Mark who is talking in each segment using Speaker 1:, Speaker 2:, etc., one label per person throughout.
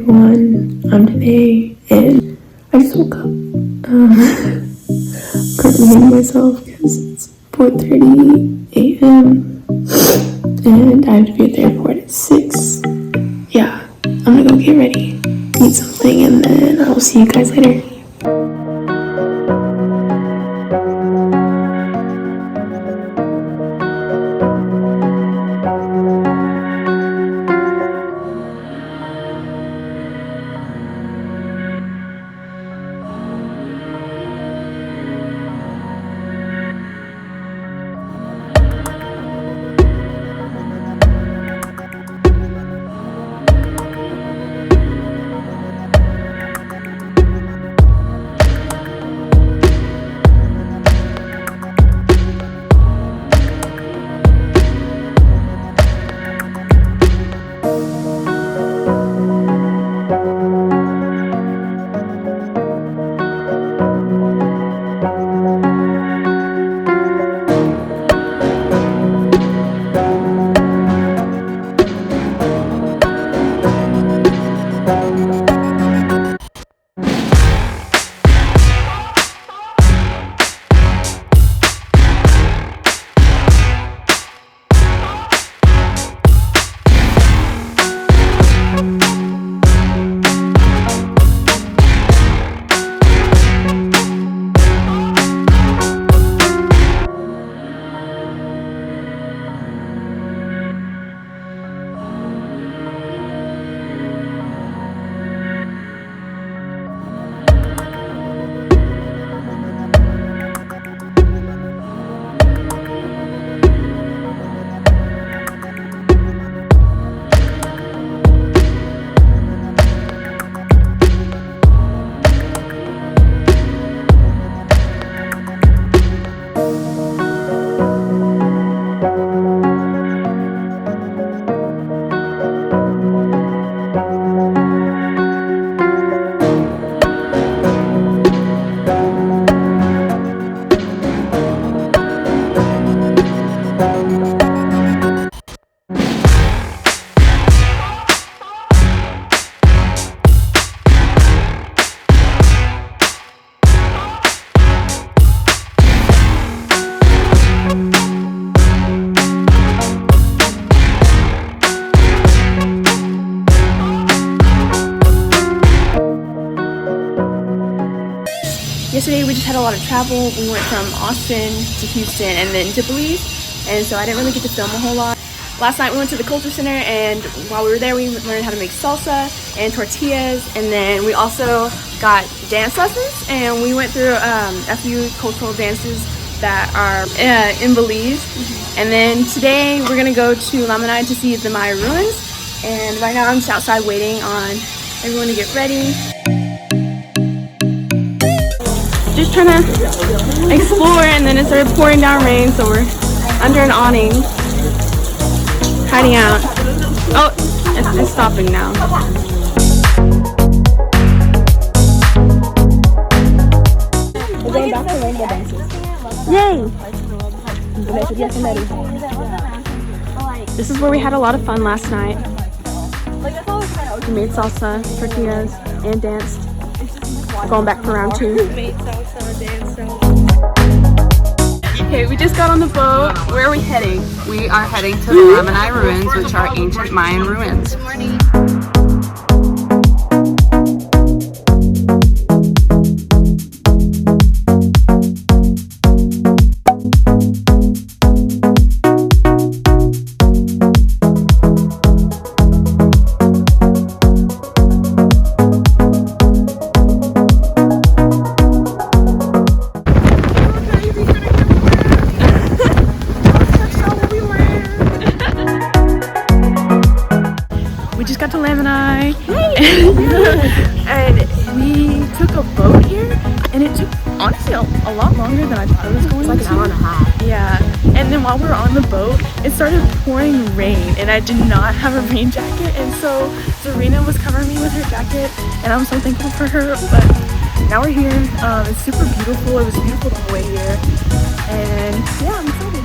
Speaker 1: everyone, I'm Danae, and I just woke up. Currently hating myself because it's 4:30 a.m. and I have to be at the airport at 6. Yeah, I'm gonna go get ready, eat something, and then I'll see you guys later. Yesterday we just had a lot of travel. We went from Austin to Houston and then to Belize, and so I didn't really get to film a whole lot. Last night we went to the culture center, and while we were there we learned how to make salsa and tortillas, and then we also got dance lessons, and we went through a few cultural dances that are in Belize. And then today we're gonna go to Danae to see the Maya ruins, and right now I'm just outside waiting on everyone to get ready. Just trying to explore, and then it started pouring down rain, so we're under an awning, hiding out. Oh, it's stopping now.
Speaker 2: We're going back to rainbow dances.
Speaker 1: Yay! This is where we had a lot of fun last night. We made salsa, tortillas, and danced. Going back for round 2. Okay, we just got on the boat. Where are we heading?
Speaker 3: We are heading to the Danae ruins, which are ancient Mayan ruins.
Speaker 1: Good morning. To Danae, and we took a boat here, and it took honestly a lot longer than I thought it was going to.
Speaker 2: Like an hour and a half.
Speaker 1: Yeah, and then while we were on the boat, it started pouring rain, and I did not have a rain jacket, and so Serena was covering me with her jacket, and I'm so thankful for her. But now we're here. It's super beautiful. It was beautiful the whole way here, and yeah, I'm excited.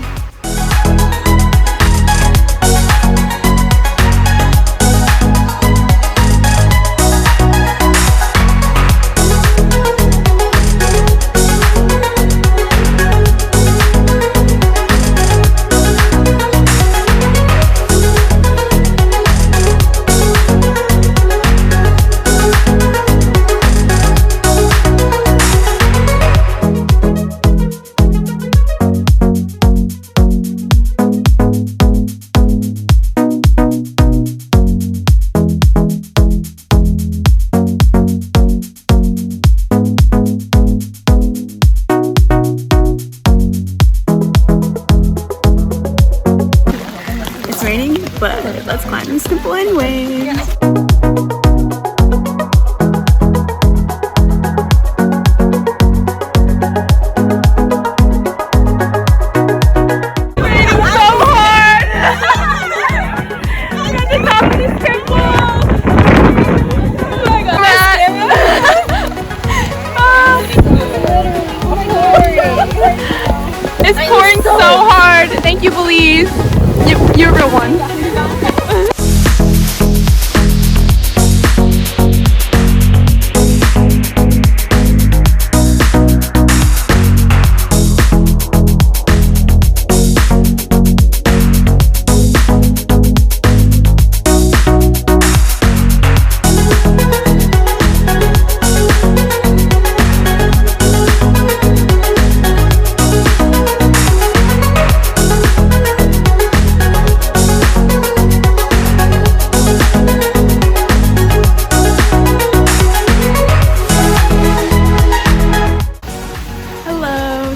Speaker 1: one.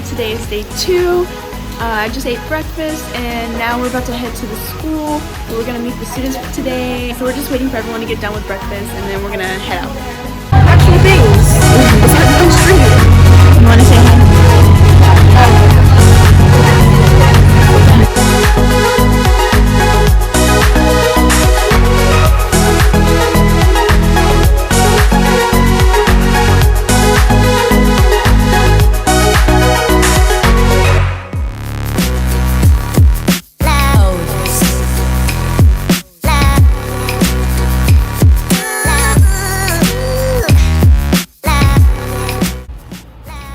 Speaker 1: Today is day 2. I just ate breakfast and now we're about to head to the school. We're gonna meet the students for today. So we're just waiting for everyone to get done with breakfast and then we're gonna head out. Actual things. Besides one street. You wanna say hi?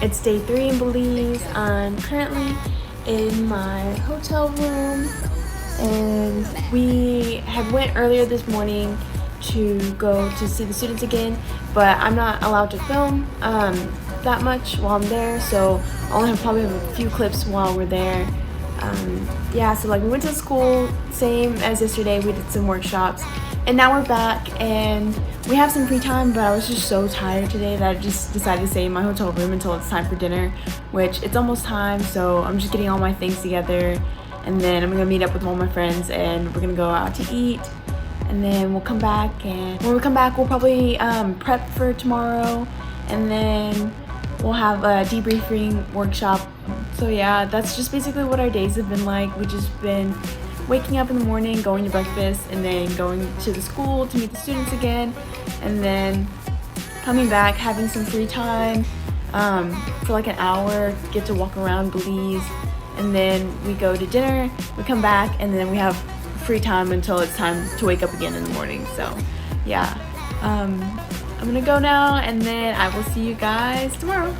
Speaker 1: It's day 3 in Belize. I'm currently in my hotel room and we had went earlier this morning to go to see the students again, but I'm not allowed to film that much while I'm there, so I only probably have a few clips while we're there. Yeah, so like we went to school, same as yesterday, we did some workshops, and now we're back and we have some free time, but I was just so tired today that I just decided to stay in my hotel room until it's time for dinner, which it's almost time, so I'm just getting all my things together and then I'm gonna meet up with all my friends and we're gonna go out to eat and then we'll come back, and when we come back we'll probably prep for tomorrow and then we'll have a debriefing workshop. So yeah, that's just basically what our days have been like. We've just been waking up in the morning, going to breakfast, and then going to the school to meet the students again, and then coming back, having some free time for like an hour, get to walk around Belize, and then we go to dinner, we come back, and then we have free time until it's time to wake up again in the morning. So yeah, I'm gonna go now, and then I will see you guys tomorrow.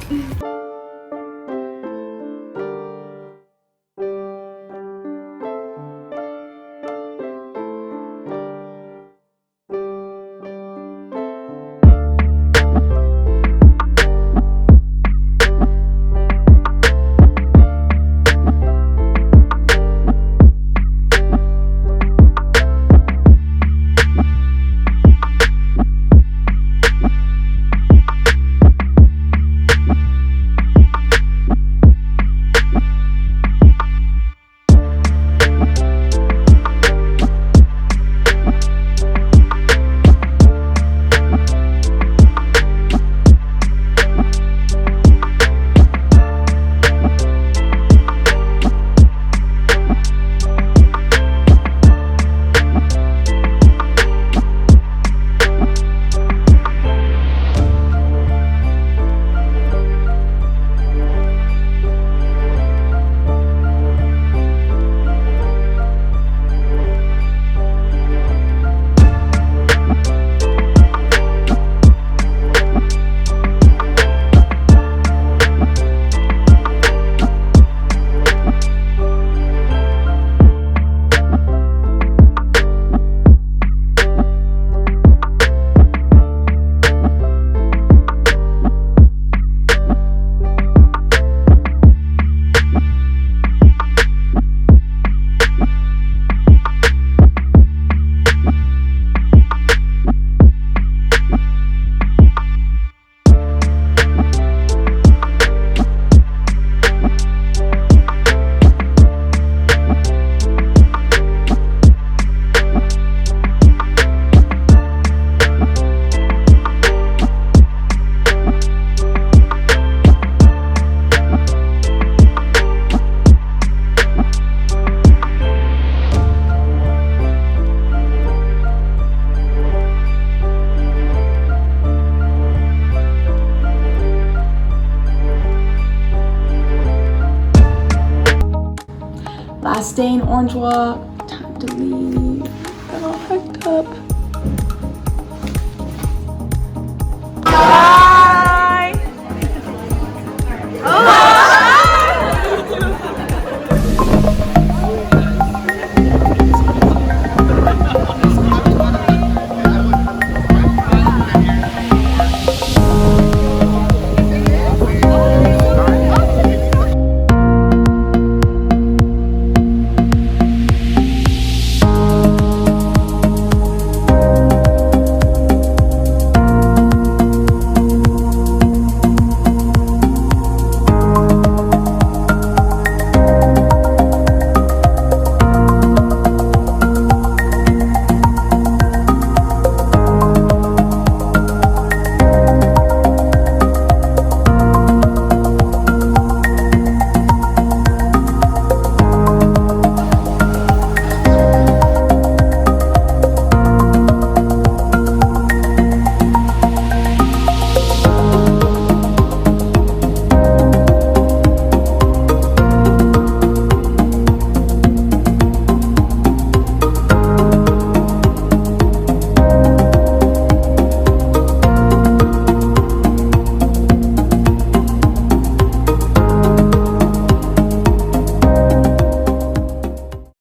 Speaker 1: Last day in Orange Walk, time to leave. Got all packed up.